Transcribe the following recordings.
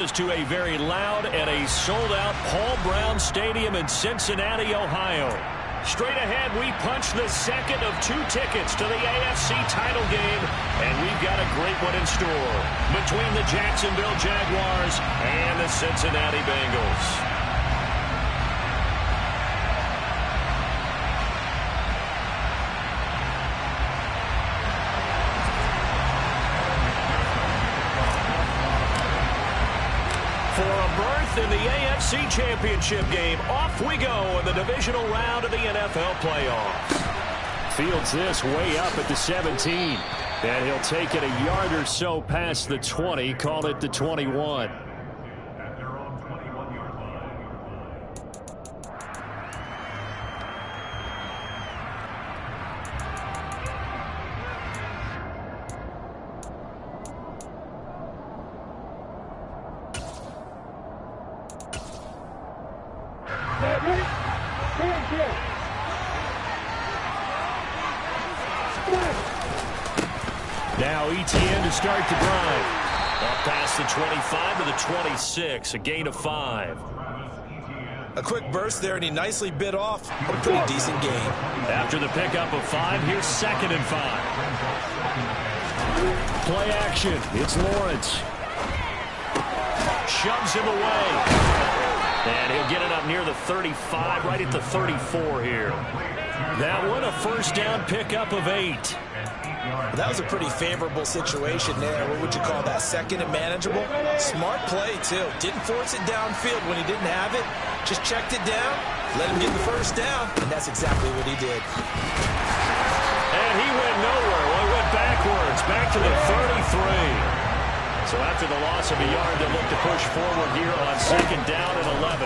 To a very loud and a sold-out Paul Brown Stadium in Cincinnati, Ohio. Straight ahead, we punch the second of 2 tickets to the AFC title game, and we've got a great one in store between the Jacksonville Jaguars and the Cincinnati Bengals. In the AFC Championship game, off we go in the divisional round of the NFL playoffs. Fields this way up at the 17. And he'll take it a yard or so past the 20, call it the 21. Now ETN to start the drive. Up past the 25 to the 26, a gain of 5. A quick burst there, and he nicely bit off a pretty decent gain. After the pickup of 5, here's 2nd and 5. Play action. It's Lawrence. Shoves him away. And he'll get it up near the 35, right at the 34 here. That one, a first down pickup of 8. That was a pretty favorable situation there. What would you call that? 2nd and manageable? Smart play, too. Didn't force it downfield when he didn't have it. Just checked it down, let him get the first down, and that's exactly what he did. And he went nowhere. Well, he went backwards, back to the 33. So after the loss of a yard, they'll look to push forward here on 2nd down and 11.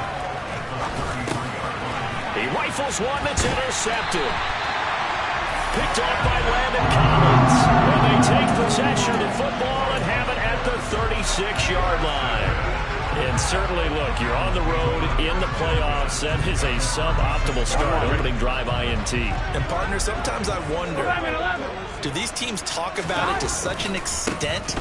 He rifles one that's intercepted. Picked off by Landon Collins. And they take possession of the football and have it at the 36-yard line. And certainly, look, you're on the road in the playoffs. That is a suboptimal start, opening drive INT. And, partner, sometimes I wonder, do these teams talk about it to such an extent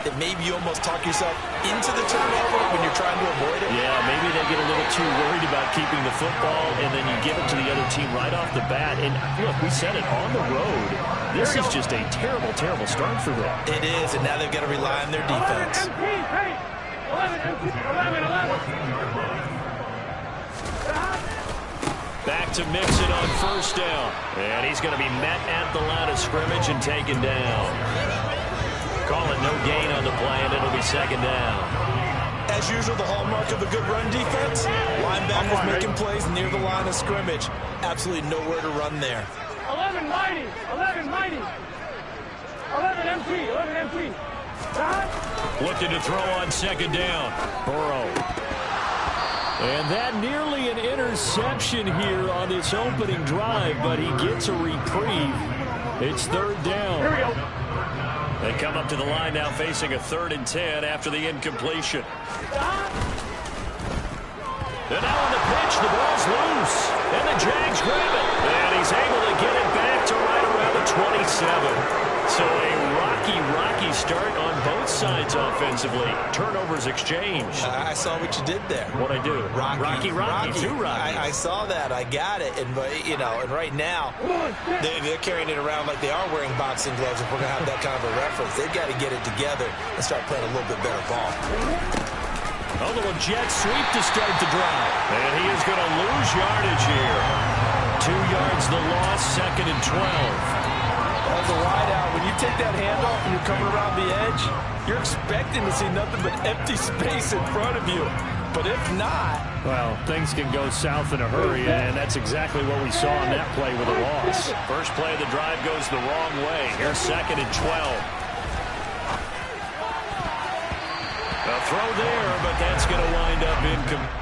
that maybe you almost talk yourself into the turnover when you're trying to avoid it? Yeah, maybe they get a little too worried about keeping the football, and then you give it to the other team right off the bat. And, look, we said it, on the road, this is just a terrible, terrible start for them. It is, and now they've got to rely on their defense. Back to Mixon on first down. And he's going to be met at the line of scrimmage and taken down. Call it no gain on the play, and it'll be 2nd down. As usual, the hallmark of a good run defense, linebackers making plays near the line of scrimmage. Absolutely nowhere to run there. 11 mighty, 11 mighty, 11 MP, 11 MP. Looking to throw on 2nd down. Burrow. And that nearly an interception here on this opening drive, but he gets a reprieve. It's 3rd down. Here we go. They come up to the line now facing a 3rd and 10 after the incompletion. And now on the pitch, the ball's loose. And the Jags grab it. And he's able to get it back to right around the 27. So a rocky start on both sides offensively. Turnovers exchanged. I saw what you did there. What'd I do? Rocky. Too rocky. I saw that. I got it. And, you know, and right now, they're carrying it around like they are wearing boxing gloves. If we're going to have that kind of a reference, they've got to get it together and start playing a little bit better ball. A little jet sweep to start the drive. And he is going to lose yardage here. 2 yards the loss, 2nd and 12. As a wideout, when you take that handoff and you're coming around the edge, you're expecting to see nothing but empty space in front of you. But if not... Well, things can go south in a hurry, and that's exactly what we saw on that play with a loss. First play of the drive goes the wrong way. Here's 2nd and 12. A throw there, but that's going to wind up incomplete.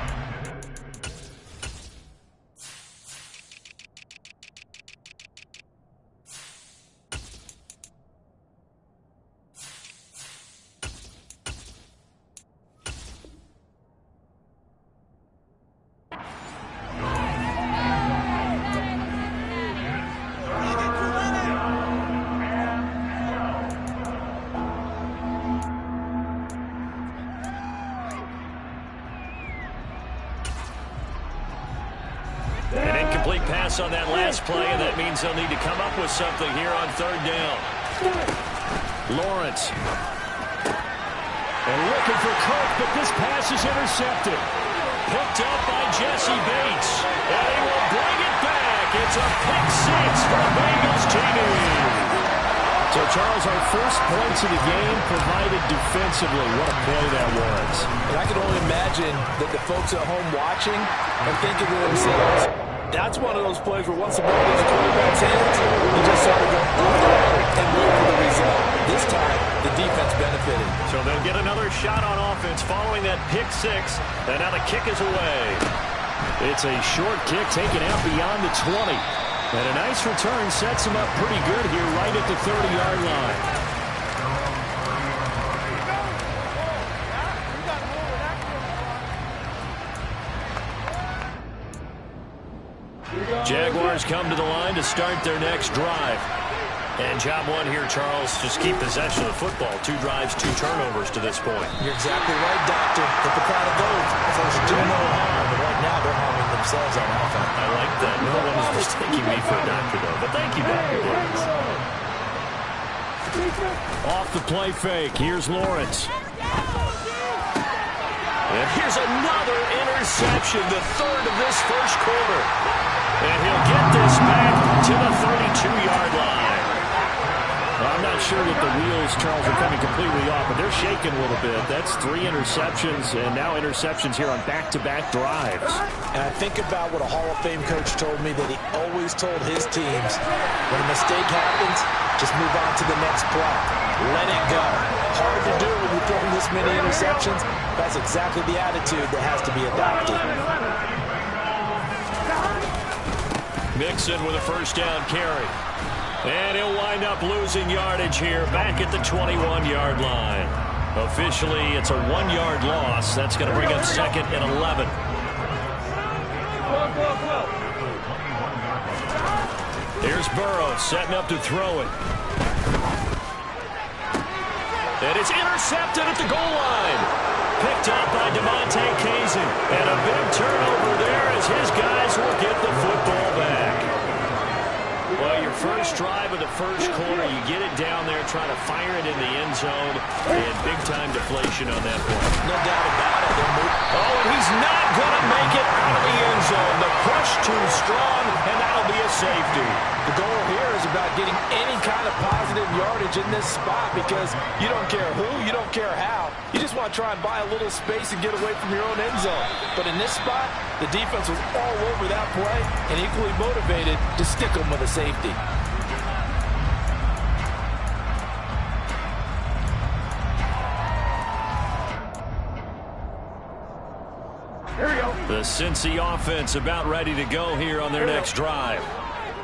Incomplete pass on that last play, and that means they'll need to come up with something here on third down. Lawrence. And looking for Cook, but this pass is intercepted. Picked up by Jesse Bates. And he will bring it back. It's a pick six for the Bengals team. So, Charles, our first points of the game provided defensively. What a play that was. And I can only imagine that the folks at home watching are thinking to themselves, that's one of those plays where once the ball goes in quarterback's hands, you just saw it go over and wait for the result. This time, the defense benefited. So they'll get another shot on offense following that pick six. And now the kick is away. It's a short kick taken out beyond the 20. And a nice return sets him up pretty good here right at the 30-yard line. Jaguars come to the line to start their next drive. And job one here, Charles, just keep possession of the football. 2 drives, 2 turnovers to this point. You're exactly right, Doctor. Hippocratic oath. First, do no harm. But right now, they're harming themselves on offense. I like that. No one is mistaking me for a doctor, though. But thank you, Dr. Davis. Off the play fake. Here's Lawrence. And here's another interception, the third of this first quarter. And he'll get this back to the 32-yard line. I'm not sure that the wheels, Charles, are coming completely off, but they're shaking a little bit. That's 3 interceptions, and now interceptions here on back-to-back drives. And I think about what a Hall of Fame coach told me that he always told his teams, when a mistake happens, just move on to the next play. Let it go. Hard to do when you're throwing this many interceptions. That's exactly the attitude that has to be adopted. Mixon with a first down carry. And he'll wind up losing yardage here back at the 21-yard line. Officially, it's a 1-yard loss. That's going to bring up 2nd and 11. Here's Burrow setting up to throw it. And it's intercepted at the goal line. Picked up by DeMonte Kazin. And a big turnover there as his guys will get the football back. Well, your first drive of the first quarter, you get it down there, trying to fire it in the end zone, and big-time deflation on that point. No doubt about it. Oh, and he's not going to make it out of the end zone. The push too strong, and that'll be a safety. The goal here is about getting any kind of positive yardage in this spot because you don't care who, you don't care how. You just want to try and buy a little space and get away from your own end zone. But in this spot, the defense was all over that play and equally motivated to stick them with a safety. The Cincy offense about ready to go here on their next drive.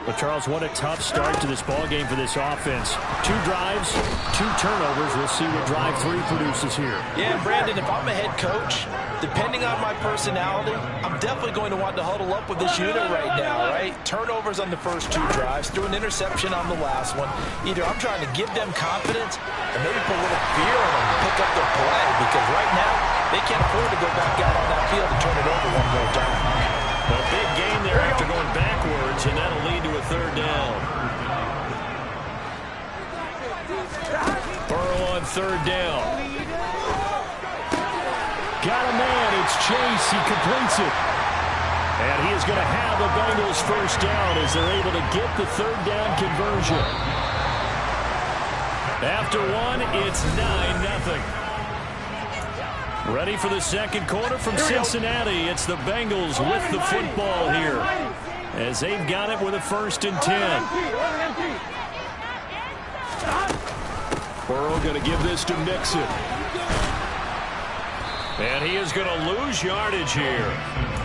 But, Charles, what a tough start to this ball game for this offense. 2 drives, 2 turnovers. We'll see what drive 3 produces here. Yeah, Brandon, if I'm a head coach, depending on my personality, I'm definitely going to want to huddle up with this unit right now, right? Turnovers on the first 2 drives, threw an interception on the last one. Either I'm trying to give them confidence or maybe put a little fear in them to pick up their play because right now they can't afford to go back out on that field and turn it over one more time. A big gain there after going backwards, and that'll lead to a 3rd down. Burrow on 3rd down. Got a man. It's Chase. He completes it. And he is going to have the Bengals first down as they're able to get the 3rd down conversion. After 1, it's 9-0. Ready for the second quarter from Cincinnati. It's the Bengals with the football here as they've got it with a 1st and 10. Burrow going to give this to Mixon. And he is going to lose yardage here.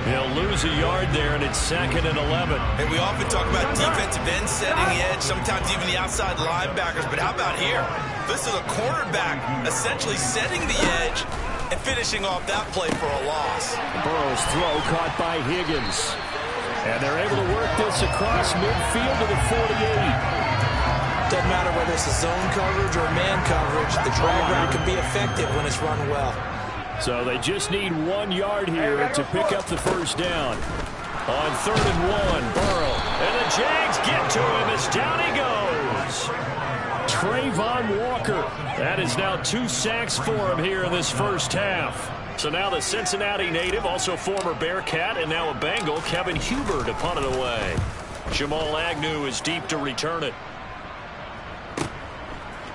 He'll lose a yard there, and it's 2nd and 11. And we often talk about defensive ends setting the edge, sometimes even the outside linebackers. But how about here? This is a cornerback essentially setting the edge and finishing off that play for a loss. Burrow's throw caught by Higgins. And they're able to work this across midfield to the 48. Doesn't matter whether it's a zone coverage or man coverage, the drag route can be effective when it's run well. So they just need 1 yard here to pick up the first down. On 3rd and 1, Burrow. And the Jags get to him as down he goes. Trayvon Walker. That is now 2 sacks for him here in this first half. So now the Cincinnati native, also former Bearcat, and now a Bengal, Kevin Huber, to punt it away. Jamal Agnew is deep to return it.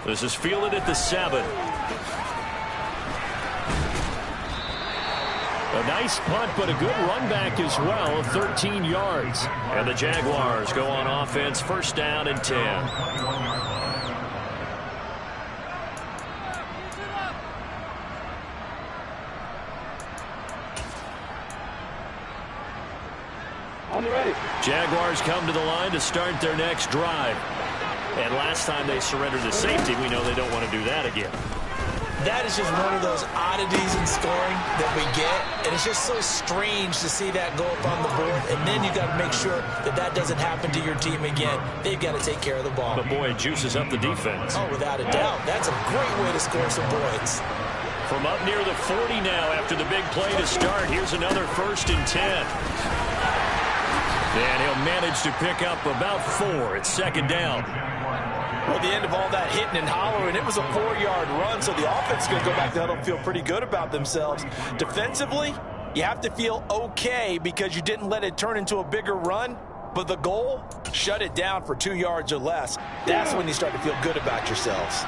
This is fielded at the 7. A nice punt, but a good run back as well, 13 yards. And the Jaguars go on offense, first down and 10. Jaguars come to the line to start their next drive. And last time they surrendered to safety, we know they don't want to do that again. That is just one of those oddities in scoring that we get. And it's just so strange to see that go up on the board. And then you got to make sure that that doesn't happen to your team again. They've got to take care of the ball. But, boy, it juices up the defense. Oh, without a doubt. That's a great way to score some points. From up near the 40 now after the big play to start, here's another 1st and 10. And he'll manage to pick up about 4 at 2nd down. Well, at the end of all that hitting and hollering, it was a 4-yard run, so the offense is going to go back to huddle and feel pretty good about themselves. Defensively, you have to feel okay because you didn't let it turn into a bigger run, but the goal, shut it down for 2 yards or less. That's when you start to feel good about yourselves.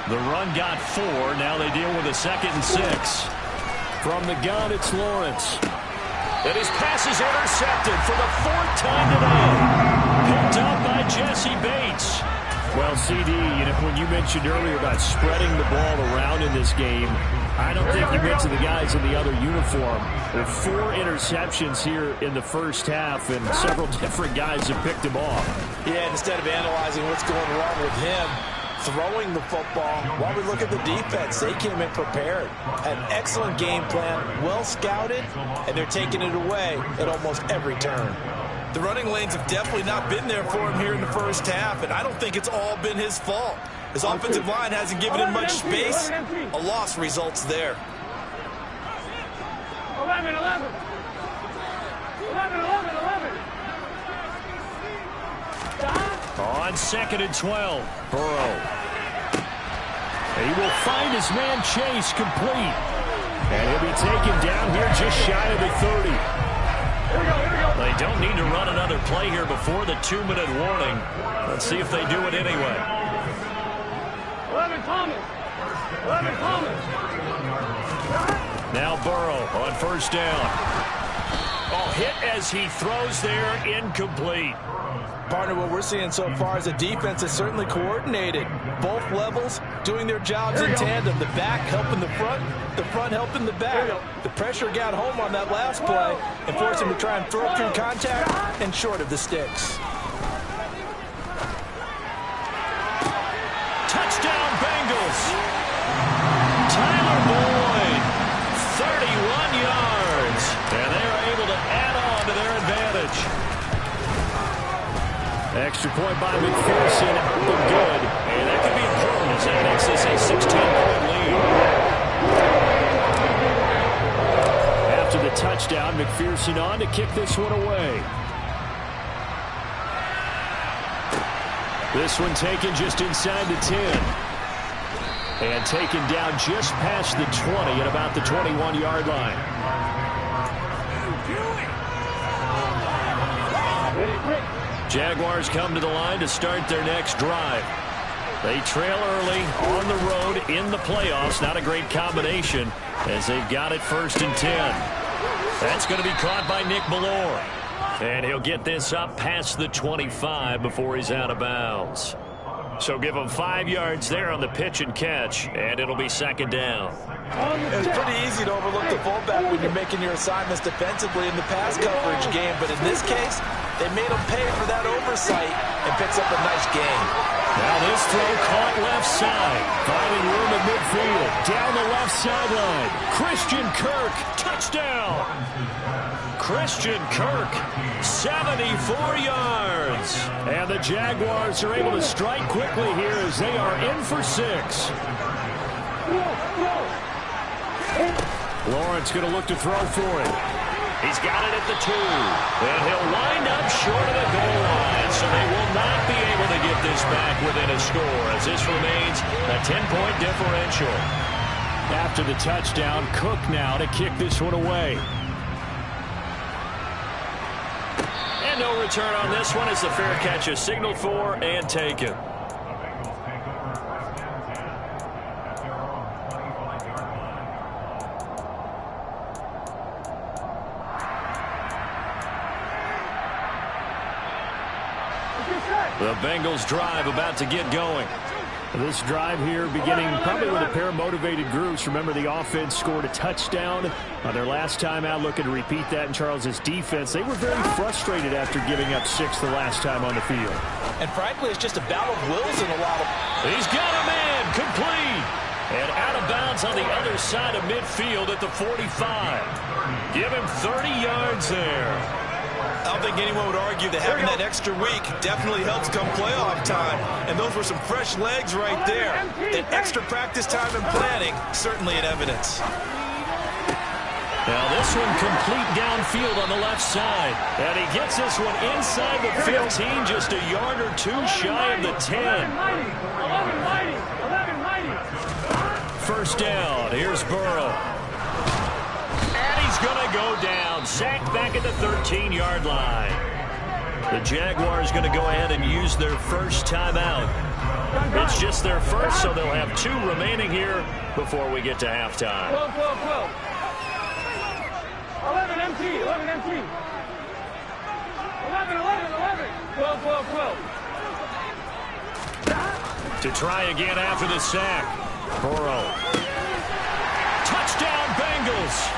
The run got 4. Now they deal with a 2nd and 6. From the gun, it's Lawrence. And his pass is intercepted for the 4th time today. Picked up by Jesse Bates. Well, CD, when you mentioned earlier about spreading the ball around in this game, I don't think you went to the guys in the other uniform. There are 4 interceptions here in the first half, and several different guys have picked him off. Yeah, instead of analyzing what's going wrong with him, throwing the football, while we look at the defense, they came in prepared. Had an excellent game plan, well scouted, and they're taking it away at almost every turn. The running lanes have definitely not been there for him here in the first half, and I don't think it's all been his fault. His offensive line hasn't given him much space. A loss results there. 11, 11. 11, 11, 11. On 2nd and 12, Burrow. He will find his man Chase complete. And he'll be taken down here just shy of the 30. They don't need to run another play here before the 2-minute warning. Let's see if they do it anyway. 11 Thomas. 11 Thomas. Now Burrow on 1st down. Oh, hit as he throws there, incomplete. Partner, what we're seeing so far is the defense is certainly coordinated. Both levels doing their jobs in tandem. The back helping the front helping the back. The pressure got home on that last play and forced him to try and throw through contact and short of the sticks. Touchdown, Bengals. Tyler Boyd, 31 yards. And they are able to add on to their advantage. Extra point by McPherson, but good. And that could be important as that makes this a 16-point lead. After the touchdown, McPherson on to kick this one away. This one taken just inside the 10. And taken down just past the 20 at about the 21-yard line. Jaguars come to the line to start their next drive. They trail early on the road in the playoffs. Not a great combination as they've got it 1st and 10. That's going to be caught by Nick Ballore. And he'll get this up past the 25 before he's out of bounds. So give him 5 yards there on the pitch and catch, and it'll be 2nd down. It's pretty easy to overlook the fullback when you're making your assignments defensively in the pass coverage game, but in this case, they made him pay for that oversight and picks up a nice gain. Now this throw caught left side. Finding room at midfield. Down the left sideline. Christian Kirk, touchdown. Christian Kirk, 74 yards. And the Jaguars are able to strike quickly here as they are in for 6. Lawrence going to look to throw for it. He's got it at the 2. And he'll wind up short of the goal line. So they will not be able to get this back within a score as this remains a 10-point differential. After the touchdown, Cook now to kick this one away. And no return on this one as the fair catch is signaled for and taken. The Bengals drive about to get going. This drive here beginning probably with a pair of motivated groups. Remember, the offense scored a touchdown on their last time out. Looking to repeat that in Charles's defense. They were very frustrated after giving up 6 the last time on the field. And frankly, it's just a battle of wills in a lot of... He's got a man, complete. And out of bounds on the other side of midfield at the 45. Give him 30 yards there. I don't think anyone would argue that having that extra week definitely helps come playoff time. And those were some fresh legs right there. That extra practice time and planning, certainly in evidence. Now this one complete downfield on the left side. And he gets this one inside the 15, just a yard or 2 shy of the 10. 11 mighty. First down, here's Burrow. Going to go down. Sacked back at the 13-yard line. The Jaguars going to go ahead and use their first timeout. It's just their first, so they'll have 2 remaining here before we get to halftime. 12. 11 MT. 11 MT. 11. 12. To try again after the sack. Burrow. Touchdown, Bengals.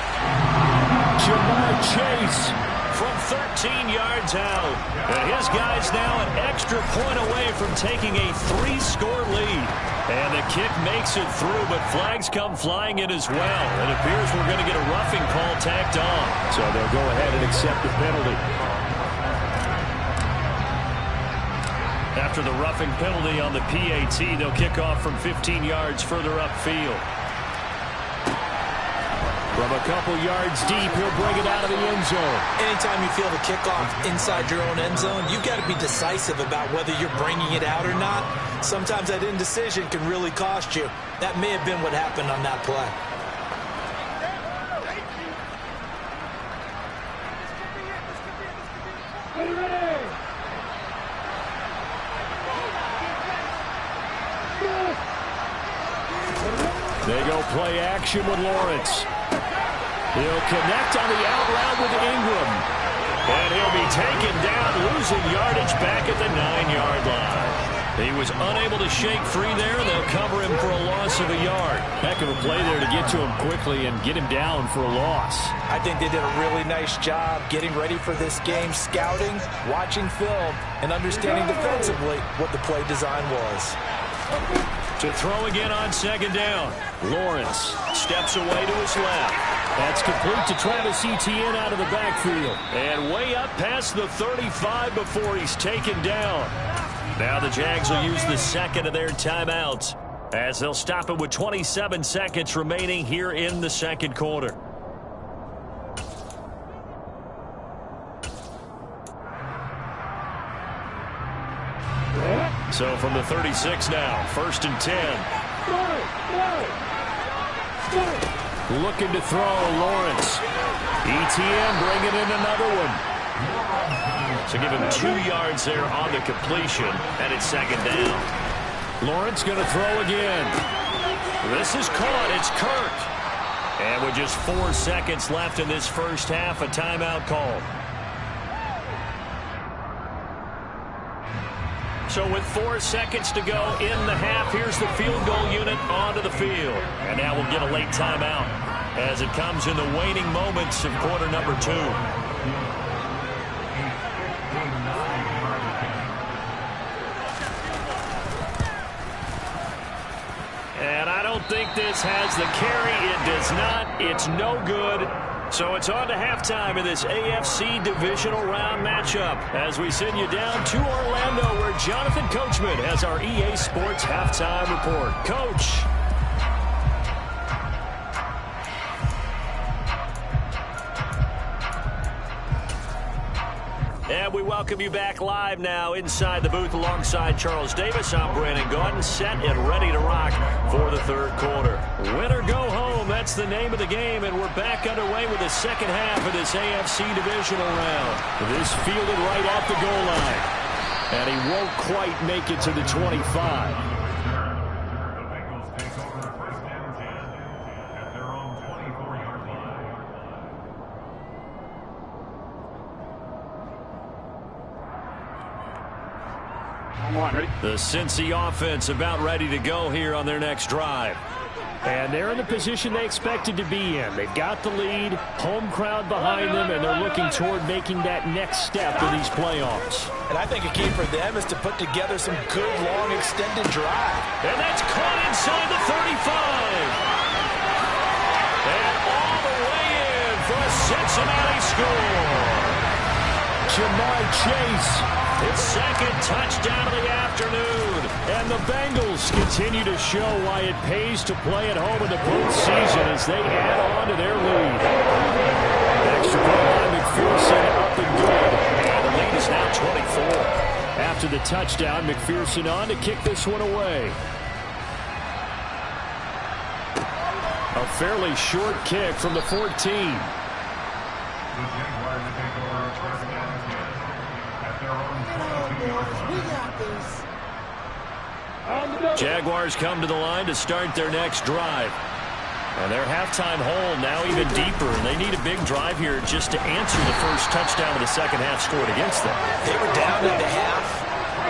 Jamar Chase from 13 yards out. And his guys now an extra point away from taking a 3-score lead. And the kick makes it through, but flags come flying in as well. It appears we're going to get a roughing call tacked on. So they'll go ahead and accept the penalty. After the roughing penalty on the PAT, they'll kick off from 15 yards further upfield. From a couple yards deep, he'll bring it out of the end zone. Anytime you feel the kickoff inside your own end zone, you've got to be decisive about whether you're bringing it out or not. Sometimes that indecision can really cost you. That may have been what happened on that play. They go play action with Lawrence. He'll connect on the out route with Ingram. And he'll be taken down, losing yardage back at the 9-yard line. He was unable to shake free there. They'll cover him for a loss of a yard. Heck of a play there to get to him quickly and get him down for a loss. I think they did a really nice job getting ready for this game, scouting, watching film, and understanding defensively what the play design was. To throw again on second down. Lawrence steps away to his left. That's complete to Travis Etienne out of the backfield. And way up past the 35 before he's taken down. Now the Jags will use the second of their timeouts as they'll stop it with 27 seconds remaining here in the second quarter. So from the 36 now, 1st and 10. Looking to throw, Lawrence. Etienne bringing in another one. So give him 2 yards there on the completion, and it's second down. Lawrence going to throw again. This is caught. It's Kirk. And with just 4 seconds left in this first half, a timeout call. So with 4 seconds to go in the half, here's the field goal unit onto the field. And now we'll get a late timeout as it comes in the waning moments of quarter number 2. And I don't think this has the carry. It does not. It's no good. So it's on to halftime in this AFC divisional round matchup as we send you down to Orlando where Jonathan Coachman has our EA Sports halftime report. Coach. And we welcome you back live now inside the booth alongside Charles Davis. I'm Brandon Gaudin, set and ready to rock for the third quarter. Win or go home, that's the name of the game, and we're back underway with the second half of this AFC divisional round. This fielded right at the goal line, and he won't quite make it to the 25. The Cincy offense about ready to go here on their next drive. And they're in the position they expected to be in. They've got the lead, home crowd behind them, and they're looking toward making that next step in these playoffs. And I think a key for them is to put together some good, long, extended drive. And that's caught inside the 35. And all the way in for a Cincinnati score. Jamar Chase. His second touchdown of the afternoon. And the Bengals continue to show why it pays to play at home in the postseason as they add on to their lead. Extra point by McPherson, up and good. And the lead is now 24. After the touchdown, McPherson on to kick this one away. A fairly short kick from the 14. Jaguars come to the line to start their next drive. And their halftime hole now even deeper, and they need a big drive here just to answer the first touchdown of the second half scored against them. They were down at the half.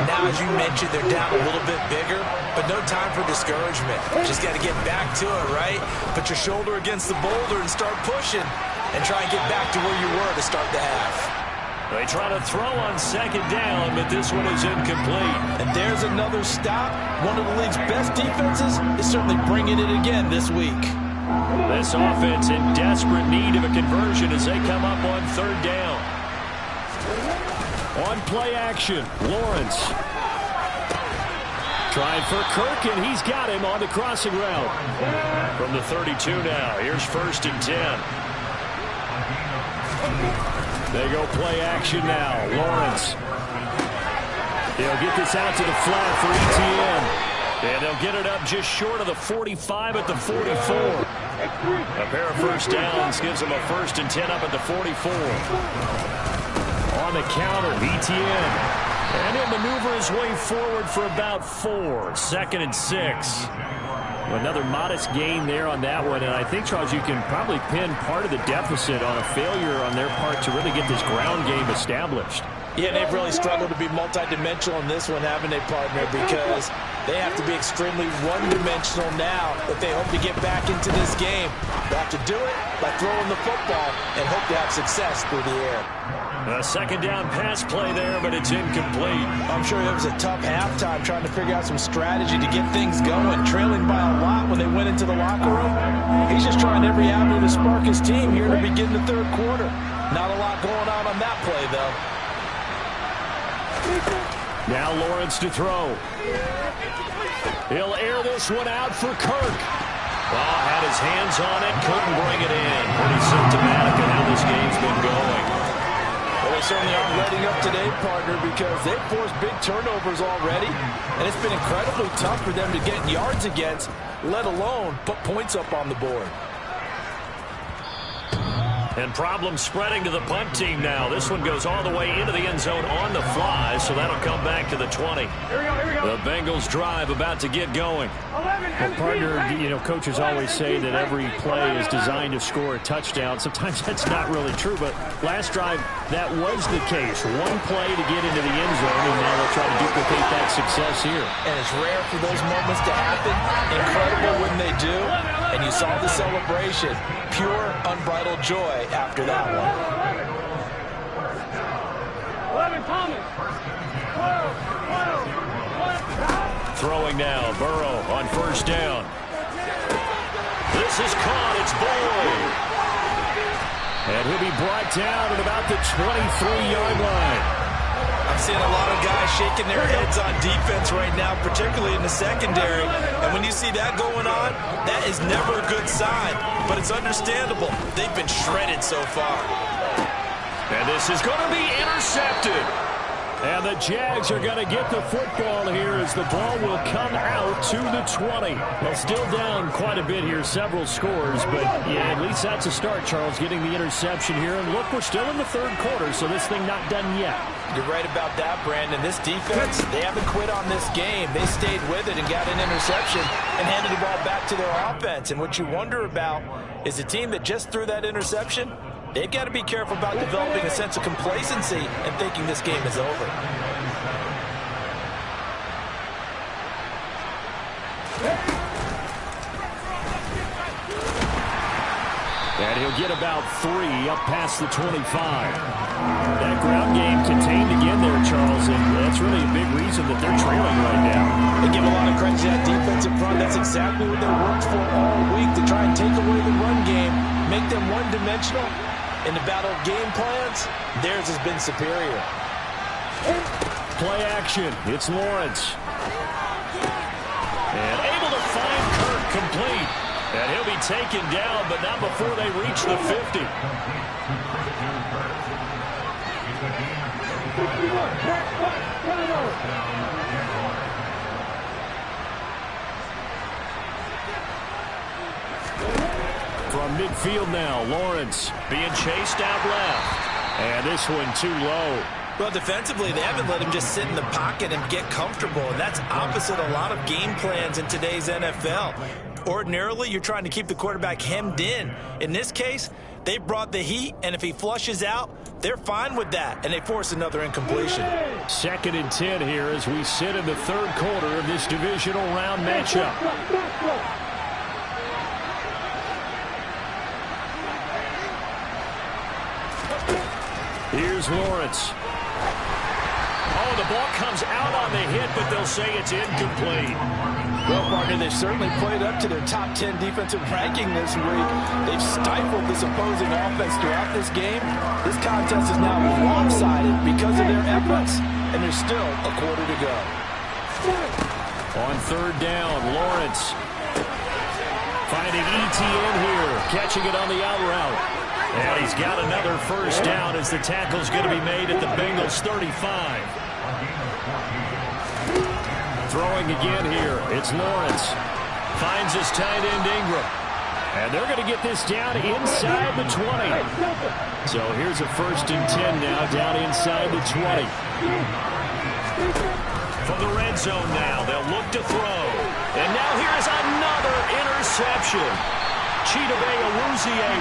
Now, as you mentioned, they're down a little bit bigger, but no time for discouragement. Just got to get back to it, right? Put your shoulder against the boulder and start pushing, and try and get back to where you were to start the half. They try to throw on second down, but this one is incomplete. And there's another stop. One of the league's best defenses is certainly bringing it again this week. This offense in desperate need of a conversion as they come up on third down. On play action, Lawrence. Trying for Kirk, and he's got him on the crossing route. From the 32 now, here's 1st and 10. They go play action now. Lawrence. They'll get this out to the flat for ETN. And they'll get it up just short of the 45 at the 44. A pair of first downs gives them a 1st and 10 up at the 44. On the counter, ETN. And he'll maneuver his way forward for about 4. 2nd and 6. Another modest gain there on that one, and I think, Charles, you can probably pin part of the deficit on a failure on their part to really get this ground game established. Yeah, they've really struggled to be multidimensional in this one, haven't they, partner? Because they have to be extremely one-dimensional now if they hope to get back into this game. They have to do it by throwing the football and hope to have success through the air. A second down pass play there, but it's incomplete. I'm sure it was a tough halftime trying to figure out some strategy to get things going, trailing by a lot when they went into the locker room. He's just trying every avenue to spark his team here to begin the third quarter. Not a lot going on that play, though. Now Lawrence to throw. He'll air this one out for Kirk. Oh, had his hands on it, couldn't bring it in. Pretty symptomatic of how this game's been going. Well, they certainly aren't letting up today, partner, because they've forced big turnovers already, and it's been incredibly tough for them to get yards against, let alone put points up on the board. And problems spreading to the punt team now. This one goes all the way into the end zone on the fly, so that'll come back to the 20. The Bengals drive about to get going. Well, partner, you know, coaches always say that every play is designed to score a touchdown. Sometimes that's not really true, but last drive, that was the case. One play to get into the end zone, and now they'll try to duplicate that success here. And it's rare for those moments to happen. Incredible when they do. And you saw the celebration. Pure, unbridled joy after that one. 11, Thomas. Throwing now, Burrow on first down. This is caught, it's Boyd. And he'll be brought down at about the 23-yard line. I'm seeing a lot of guys shaking their heads on defense right now, particularly in the secondary. And when you see that going on, that is never a good sign. But it's understandable. They've been shredded so far. And this is going to be intercepted. And the Jags are going to get the football here as the ball will come out to the 20. Well, still down quite a bit here, several scores, but yeah, at least that's a start, Charles, getting the interception here. And look, we're still in the third quarter, so this thing not done yet. You're right about that, Brandon. This defense, they haven't quit on this game. They stayed with it and got an interception and handed the ball back to their offense. And what you wonder about is a team that just threw that interception, they've got to be careful about developing a sense of complacency and thinking this game is over. And he'll get about 3 up past the 25. That ground game contained again there, Charles, and that's really a big reason that they're trailing right now. They give a lot of credit to that defensive front. That's exactly what they worked for all week, to try and take away the run game, make them one-dimensional. In the battle of game plans, theirs has been superior. Play action. It's Lawrence. And able to find Kirk complete. And he'll be taken down, but not before they reach the 50. From midfield now, Lawrence being chased out left. And this one too low. Well, defensively, they haven't let him just sit in the pocket and get comfortable, and that's opposite a lot of game plans in today's NFL. Ordinarily, you're trying to keep the quarterback hemmed in. In this case, they brought the heat, and if he flushes out, they're fine with that, and they force another incompletion. 2nd and 10 here as we sit in the third quarter of this divisional round matchup. Here's Lawrence. Oh, the ball comes out on the hit, but they'll say it's incomplete. Well, partner, they've certainly played up to their top 10 defensive ranking this week. They've stifled this opposing offense throughout this game. This contest is now lopsided because of their efforts, and there's still a quarter to go. On 3rd down, Lawrence finding ETN here, catching it on the out route. And he's got another first down as the tackle's going to be made at the Bengals 35. Throwing again here, it's Lawrence. Finds his tight end Ingram. And they're going to get this down inside the 20. So here's a 1st and 10 now, down inside the 20. From the red zone now, they'll look to throw. And now here's another interception. Chidobe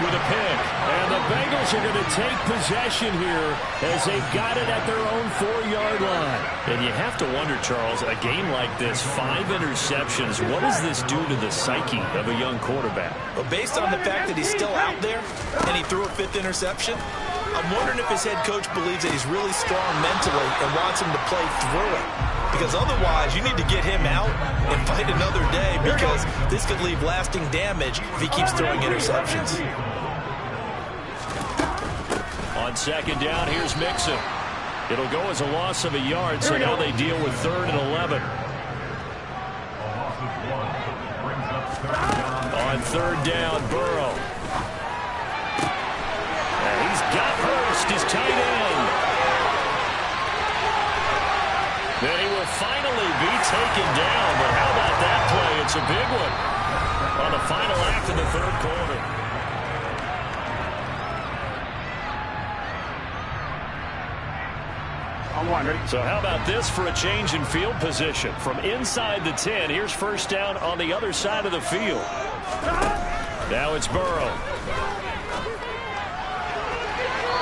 with a pick. And the Bengals are going to take possession here as they've got it at their own 4-yard line. And you have to wonder, Charles, a game like this, 5 interceptions, what does this do to the psyche of a young quarterback? Well, based on the fact that he's still out there and he threw a 5th interception, I'm wondering if his head coach believes that he's really strong mentally and wants him to play through it. Because otherwise, you need to get him out and fight another day, because this could leave lasting damage if he keeps throwing interceptions. On 2nd down, here's Mixon. It'll go as a loss of a yard, so now they deal with 3rd and 11. On 3rd down, Burrow. And he's got Hurst, his tight end. Then he will finally be taken down, but how about that play? It's a big one on the final act of the 3rd quarter. So how about this for a change in field position? From inside the 10, here's 1st down on the other side of the field. Now it's Burrow.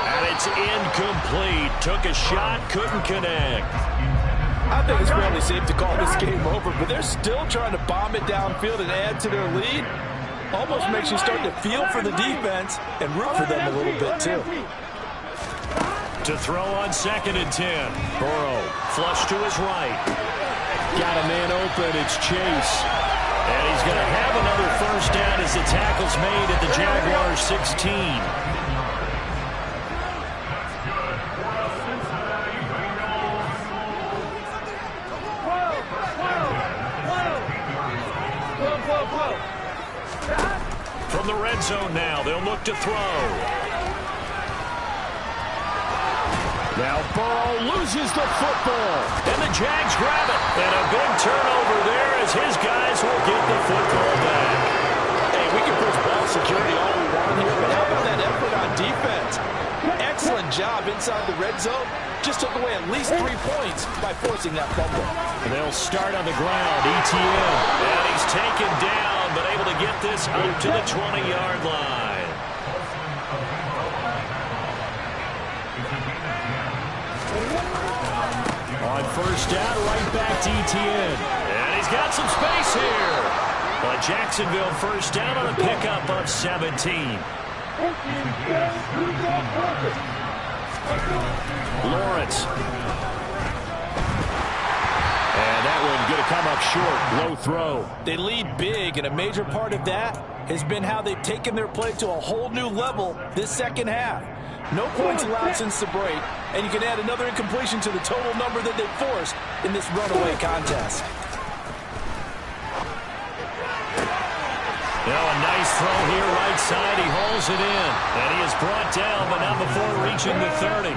And it's incomplete. Took a shot, couldn't connect. I think it's fairly safe to call this game over, but they're still trying to bomb it downfield and add to their lead. Almost makes you start to feel for the defense and root for them a little bit, too. To throw on 2nd and 10. Burrow, flush to his right. Got a man open, it's Chase. And he's going to have another 1st down as the tackle's made at the Jaguars 16. From the red zone now, they'll look to throw. Now Burrow loses the football. And the Jags grab it. And a big turnover there as his guys will get the football back. Hey, we can push ball security all we want here, but how about that effort on defense? Excellent job inside the red zone. Just took away at least 3 points by forcing that fumble. They'll start on the ground. ETN. And he's taken down, but able to get this up to the 20-yard line. On first down, right back to ETN. And he's got some space here. But Jacksonville first down on a pickup of 17. Lawrence. And that one going to come up short. Low throw. They lead big, and a major part of that has been how they've taken their play to a whole new level this second half. No points allowed since the break, and you can add another incompletion to the total number that they forced in this runaway contest. Now a nice throw here right side. He hauls it in. And he is brought down, but not before reaching the 30.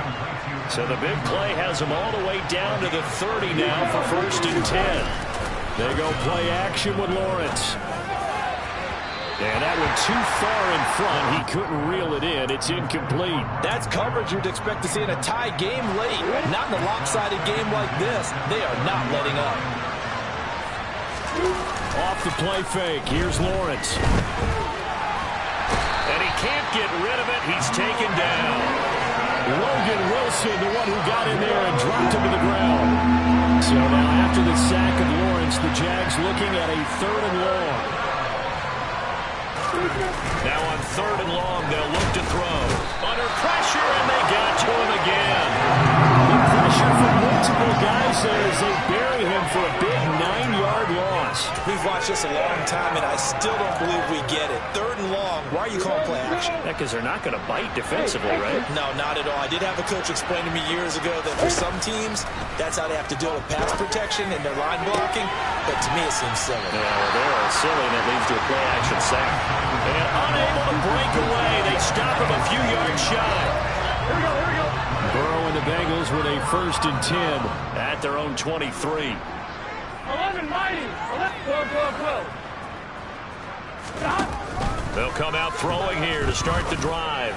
So the big play has him all the way down to the 30 now for first and 10. They go play action with Lawrence. And that one too far in front. He couldn't reel it in. It's incomplete. That's coverage you'd expect to see in a tie game late. Not in a lopsided game like this. They are not letting up. Off the play fake. Here's Lawrence. And he can't get rid of it. He's taken down. Logan Wilson, the one who got in there and dropped him to the ground. So now after the sack of Lawrence, the Jags looking at a 3rd and long. Now on 3rd and long, they'll look to throw. Under pressure, and they got to him again. The pressure from multiple guys there as they bury him for a big 9-yard loss. We've watched this a long time, and I still don't believe we get it. 3rd and long, why are you calling play action? Yeah, because they're not going to bite defensively, right? No, not at all. I did have a coach explain to me years ago that for some teams, that's how they have to deal with pass protection and their line blocking. But to me, it seems silly. Yeah, well, they're silly, and it leads to a play action sack. And unable to break away. They stop him a few yards shy. Here we go, here we go. Burrow and the Bengals with a first and 10 at their own 23. 11 mighty. 12. Stop. They'll come out throwing here to start the drive.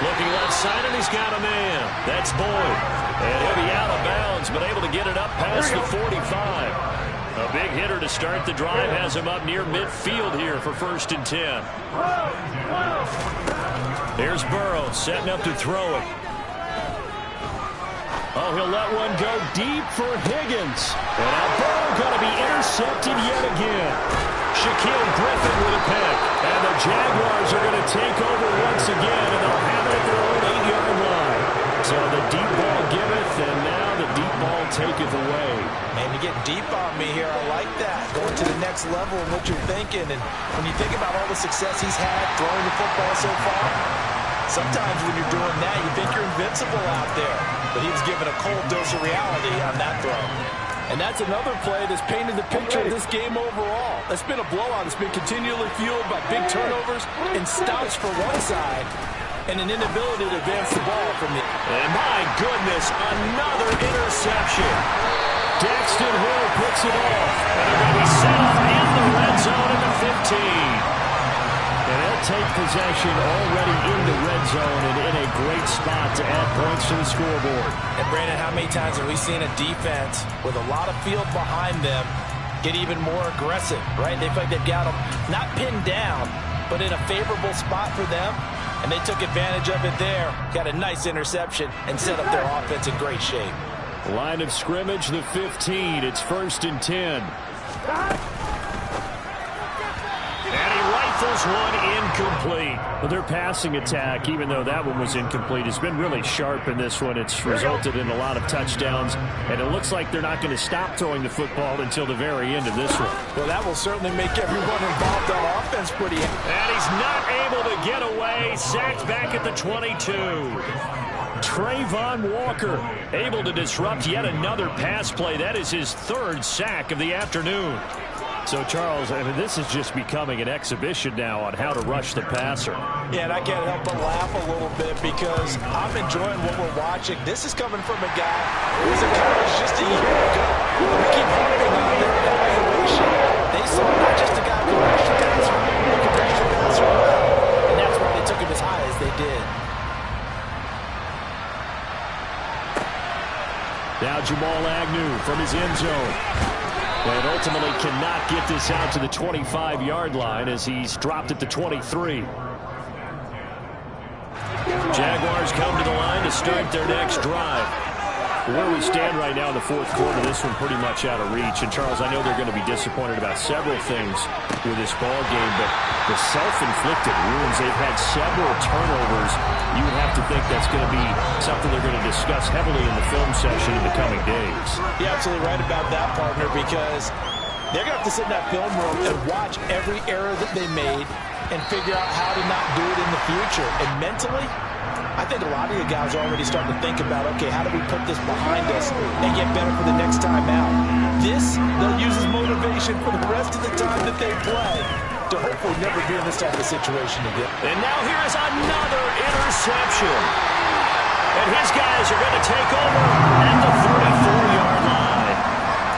Looking left side, and he's got a man. That's Boyd. And he'll be out of bounds, but able to get it up past the 45. A big hitter to start the drive has him up near midfield here for first and 10. Here's Burrow setting up to throw it. Oh, he'll let one go deep for Higgins. And now Burrow going to be intercepted yet again. Shaquille Griffin with a pick. And the Jaguars are going to take over once again, and they'll have it at their own 8-yard line. So the deep ball giveth, and now the deep ball taketh away. Man, you get deep on me here. I like that. Going to the next level of what you're thinking. And when you think about all the success he's had throwing the football so far, sometimes when you're doing that, you think you're invincible out there. But he was given a cold dose of reality on that throw. And that's another play that's painted the picture of this game overall. That's been a blowout. It's been continually fueled by big turnovers and stops for one side and an inability to advance the ball from the... And my goodness, another interception. Daxton Hill puts it off. And they're going to be set up in the red zone at the 15. And they'll take possession already in the red zone and in a great spot to add points to the scoreboard. And Brandon, how many times have we seen a defense with a lot of field behind them get even more aggressive, right? They feel like they've got them not pinned down, but in a favorable spot for them. And they took advantage of it there. Got a nice interception and set up their offense in great shape. Line of scrimmage, the 15. It's first and 10. And he rifles one incomplete. Well, their passing attack, even though that one was incomplete, has been really sharp in this one. It's resulted in a lot of touchdowns, and it looks like they're not going to stop throwing the football until the very end of this one. Well, that will certainly make everyone involved on offense pretty... And he's not able to get away. Sacked back at the 22. Trayvon Walker able to disrupt yet another pass play. That is his 3rd sack of the afternoon. So, Charles, I mean, this is just becoming an exhibition now on how to rush the passer. Yeah, and I can't help but laugh a little bit because I'm enjoying what we're watching. This is coming from a guy who was in college just a year ago. We keep harping on their evaluation. They saw not just a guy who could rush the passer, but could rush the passer well. And that's why they took him as high as they did. Now Jamal Agnew from his end zone. And ultimately cannot get this out to the 25-yard line as he's dropped at the 23. Jaguars come to the line to start their next drive. Where we stand right now in the fourth quarter, this one pretty much out of reach. And, Charles, I know they're going to be disappointed about several things with this ball game, but the self-inflicted wounds, they've had several turnovers. You would have to think that's going to be something they're going to discuss heavily in the film session in the coming days. You're absolutely right about that, partner, because they're going to have to sit in that film room and watch every error that they made and figure out how to not do it in the future. And mentally, I think a lot of the guys are already starting to think about, okay, how do we put this behind us and get better for the next time out? This, they'll use as motivation for the rest of the time that they play to hopefully never be in this type of situation again. And now here is another interception. And his guys are going to take over at the 34-yard line.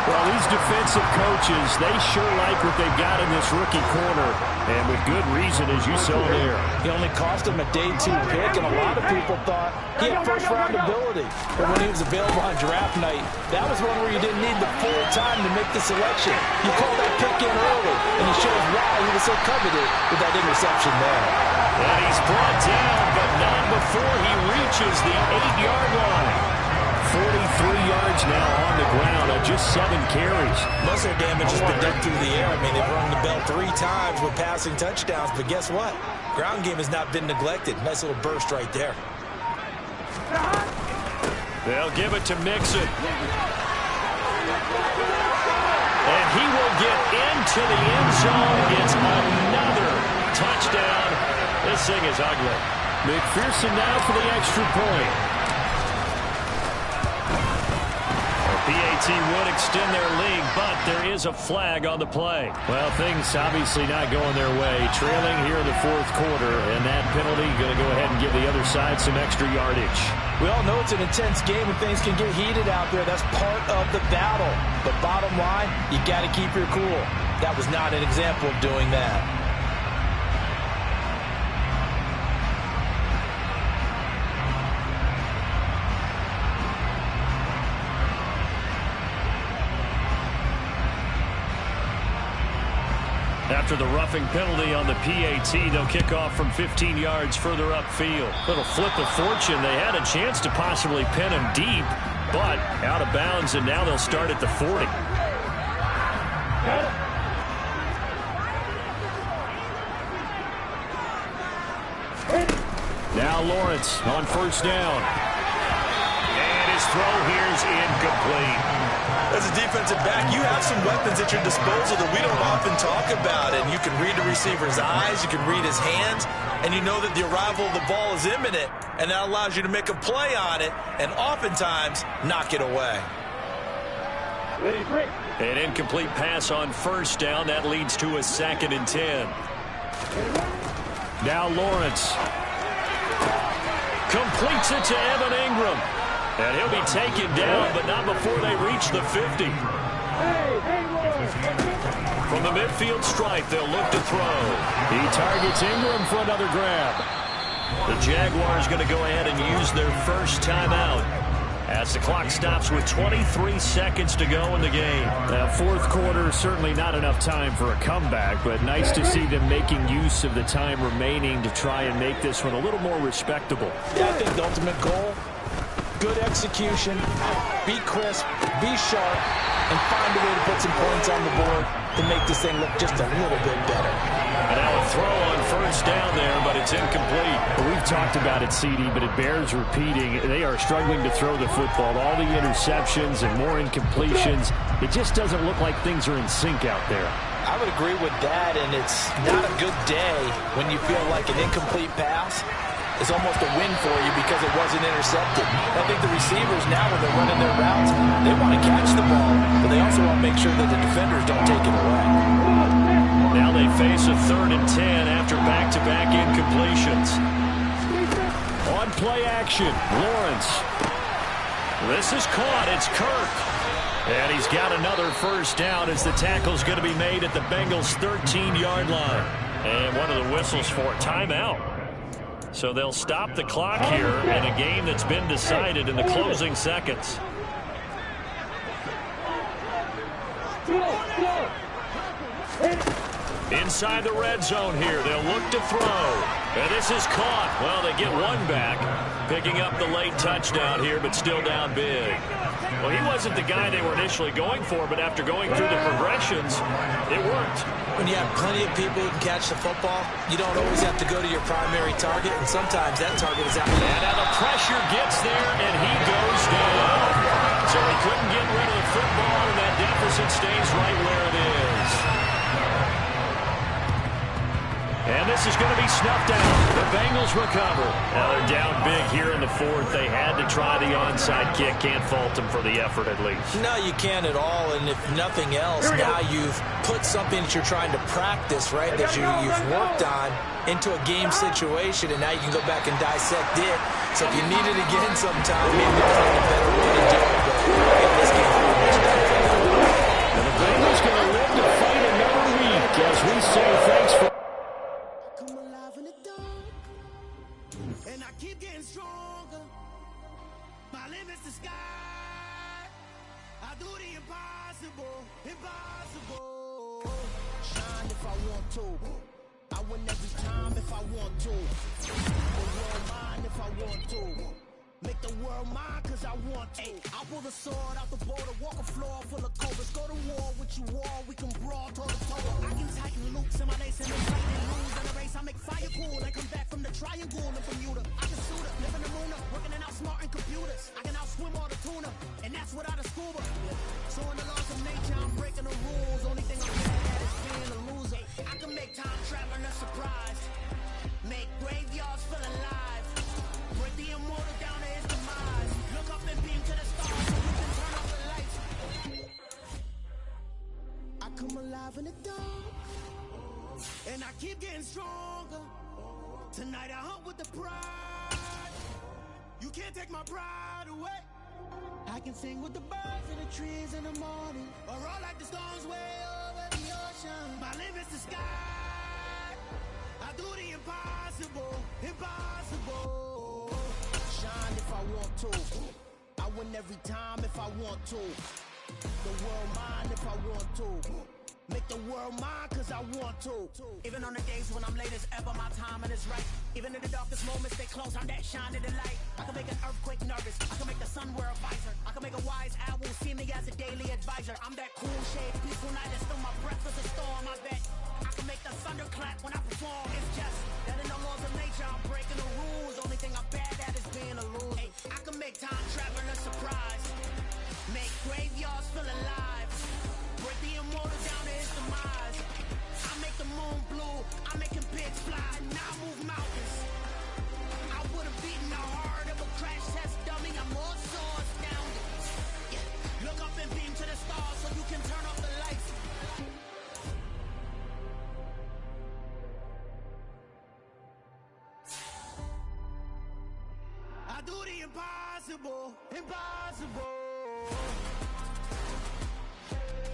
Well, these defensive coaches, they sure like what they've got in this rookie corner, and with good reason, as you saw there. He only cost him a day 2 pick, and a lot of people thought he had first-round ability. But when he was available on draft night, that was one where you didn't need the full time to make the selection. You called that pick in early, and he shows why he was so coveted with that interception there. And he's brought down, but not before he reaches the 8-yard line. 43 yards now on the ground on just 7 carries. Most of their damage has been done through the air. I mean, they've rung the bell 3 times with passing touchdowns, but guess what? Ground game has not been neglected. Nice little burst right there. They'll give it to Mixon. And he will get into the end zone. It's another touchdown. This thing is ugly. McPherson now for the extra point. PAT would extend their lead, but there is a flag on the play. Well, things obviously not going their way. Trailing here in the fourth quarter, and that penalty going to go ahead and give the other side some extra yardage. We all know it's an intense game and things can get heated out there. That's part of the battle. But bottom line, you got to keep your cool. That was not an example of doing that. After the roughing penalty on the PAT, they'll kick off from 15 yards further upfield. Little flip of fortune. They had a chance to possibly pin him deep, but out of bounds, and now they'll start at the 40. Now Lawrence on first down. And his throw here is incomplete. As a defensive back, you have some weapons at your disposal that we don't often talk about. And you can read the receiver's eyes, you can read his hands, and you know that the arrival of the ball is imminent, and that allows you to make a play on it and oftentimes knock it away. An incomplete pass on first down. That leads to a 2nd and 10. Now Lawrence. Completes it to Evan Ingram. And he'll be taken down, but not before they reach the 50. From the midfield stripe, they'll look to throw. He targets Ingram for another grab. The Jaguars going to go ahead and use their first timeout as the clock stops with 23 seconds to go in the game. Fourth quarter, certainly not enough time for a comeback, but nice to see them making use of the time remaining to try and make this one a little more respectable. Yeah, I think the ultimate goal, good execution, be crisp, be sharp, and find a way to put some points on the board to make this thing look just a little bit better. And now a throw on first down there, but it's incomplete. Well, we've talked about it, CD, but it bears repeating. They are struggling to throw the football. All the interceptions and more incompletions. It just doesn't look like things are in sync out there. I would agree with that, and it's not a good day when you feel like an incomplete pass is almost a win for you because it wasn't intercepted. I think the receivers now, when they're running their routes, they want to catch the ball, but they also want to make sure that the defenders don't take it away. Now they face a 3rd and 10 after back-to-back incompletions. On play action, Lawrence. This is caught. It's Kirk. And he's got another first down as the tackle's going to be made at the Bengals' 13-yard line. And one of the whistles for a timeout. So they'll stop the clock here in a game that's been decided in the closing seconds. Inside the red zone here. They'll look to throw. And this is caught. Well, they get one back, picking up the late touchdown here, but still down big. Well, he wasn't the guy they were initially going for, but after going through the progressions, it worked. When you have plenty of people who can catch the football, you don't always have to go to your primary target, and sometimes that target is out. And now the pressure gets there, and he goes down. So he couldn't get rid of the football, and that deficit stays right where it is. And this is going to be snuffed out. The Bengals recover. Now they're down big here in the 4th. They had to try the onside kick. Can't fault them for the effort at least. No, you can't at all. And if nothing else, now you've put something that you're trying to practice, right, that you've worked on into a game situation, and now you can go back and dissect it. So if you need it again sometime, maybe find a better way to do it. But this game's pretty much done for them. And the Bengals going to live to fight another week as we say thanks for... And I keep getting stronger. My limit's the sky. I do the impossible, impossible. Shine if I want to. I win every time if I want to. The world mine if I want to. Make the world mine cause I want to. I'll pull the sword out the border, walk a floor full of cobras. Go to war with you all, we can brawl toe to toe. I can tighten loops in my lace and fight and lose in a race. I make fire cool and come back from the triangle in Bermuda. I can shoot up, live in the moon up, working and outsmarting computers. I can outswim all the tuna, and that's without a scuba. So in the laws of nature, I'm breaking the rules. Only thing I'm bad at is being a loser. I can make time traveling a surprise. Make graveyards feel alive. Break the immortal down to his demise. Look up and beam to the stars so you can turn off the lights. I come alive in the dark, and I keep getting stronger. Tonight I hunt with the pride. You can't take my pride away. I can sing with the birds and the trees in the morning, or roll like the storms way over the ocean. My limit's the sky. I do the impossible, impossible. Shine if I want to. I win every time if I want to. The world mine if I want to. Make the world mine cause I want to. Even on the days when I'm late as ever, my timing is right. Even in the darkest moments, stay close, I'm that shining the light. I can make an earthquake nervous, I can make the sun wear a visor. I can make a wise owl see me as a daily advisor. I'm that cool shade, peaceful night, and still my breath is a storm, I bet. I can make the thunder clap when I perform. It's just that in the laws of nature, I'm breaking the rules. Only thing I'm bad at is being a loser. Hey, I can make time travel a surprise. Make graveyards feel alive. Break the immortal down to his demise. I make the moon blue. I'm making pigs fly. And I move mountains. I would have beaten the heart of a crash test dummy. I'm more so astounded. Yeah. Look up and beam to the stars so you can turn off the lights. I do the impossible, impossible.